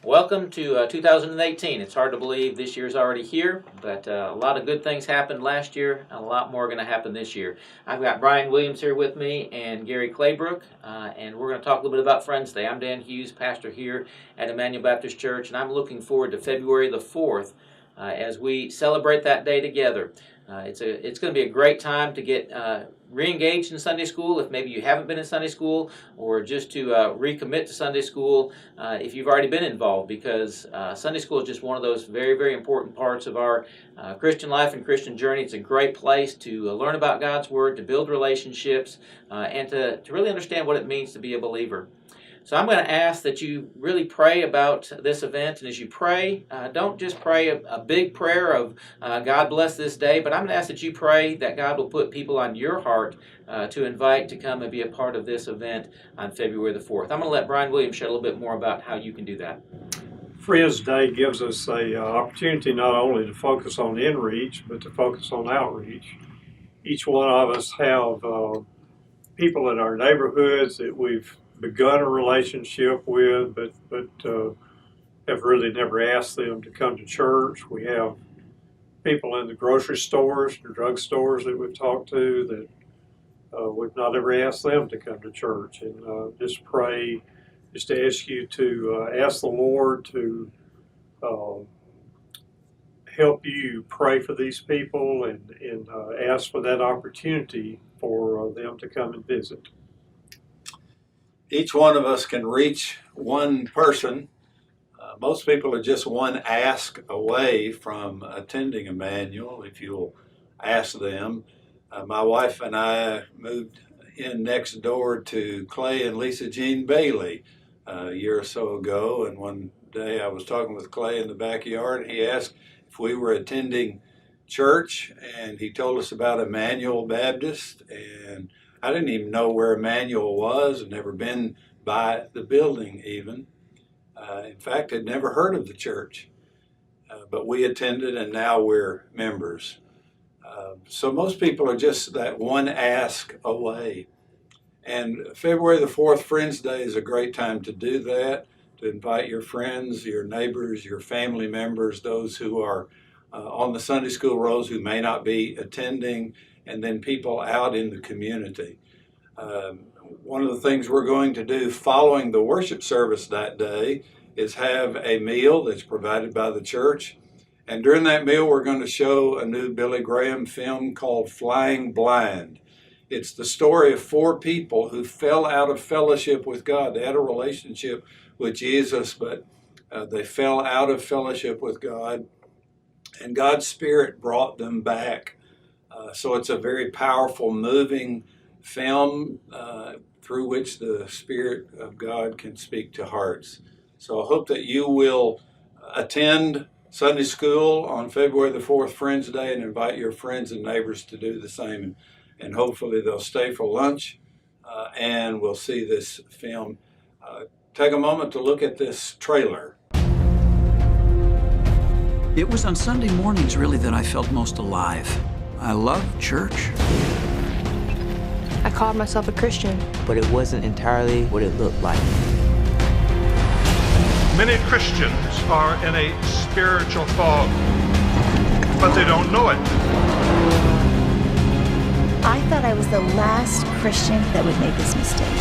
Welcome to 2018. It's hard to believe this year's already here, but a lot of good things happened last year, and a lot more are going to happen this year. I've got Brian Williams here with me and Gary Claybrook, and we're going to talk a little bit about Friends Day. I'm Dan Hughes, pastor here at Emmanuel Baptist Church, and I'm looking forward to February the 4th as we celebrate that day together. It's going to be a great time to get re-engaged in Sunday school if maybe you haven't been in Sunday school, or just to recommit to Sunday school if you've already been involved, because Sunday school is just one of those very, very important parts of our Christian life and Christian journey. It's a great place to learn about God's Word, to build relationships, and to really understand what it means to be a believer. So I'm going to ask that you really pray about this event, and as you pray, don't just pray a big prayer of God bless this day, but I'm going to ask that you pray that God will put people on your heart to invite to come and be a part of this event on February the 4th. I'm going to let Brian Williams share a little bit more about how you can do that. Friends Day gives us an opportunity not only to focus on inreach, but to focus on outreach. Each one of us have people in our neighborhoods that we've begun a relationship with, but have really never asked them to come to church. We have people in the grocery stores, the drug stores that we've talked to that we've not ever asked them to come to church. And just pray, just to ask you to ask the Lord to help you pray for these people and ask for that opportunity for them to come and visit. Each one of us can reach one person. Most people are just one ask away from attending Emmanuel, if you'll ask them. My wife and I moved in next door to Clay and Lisa Jean Bailey a year or so ago, and one day I was talking with Clay in the backyard, and he asked if we were attending church, and he told us about Emmanuel Baptist, and I didn't even know where Emmanuel was, and never been by the building even. In fact, I'd never heard of the church, but we attended, and now we're members. So most people are just that one ask away. And February the 4th, Friends Day, is a great time to do that, to invite your friends, your neighbors, your family members, those who are on the Sunday school rows who may not be attending, and then people out in the community. One of the things we're going to do following the worship service that day is have a meal that's provided by the church. And during that meal, we're going to show a new Billy Graham film called Flying Blind. It's the story of 4 people who fell out of fellowship with God. They had a relationship with Jesus, but they fell out of fellowship with God, and God's Spirit brought them back. So it's a very powerful, moving film through which the Spirit of God can speak to hearts. So I hope that you will attend Sunday school on February the 4th, Friends Day, and invite your friends and neighbors to do the same. And hopefully they'll stay for lunch and we'll see this film. Take a moment to look at this trailer. It was on Sunday mornings, really, that I felt most alive. I loved church. I called myself a Christian, but it wasn't entirely what it looked like. Many Christians are in a spiritual fog, but they don't know it. I thought I was the last Christian that would make this mistake.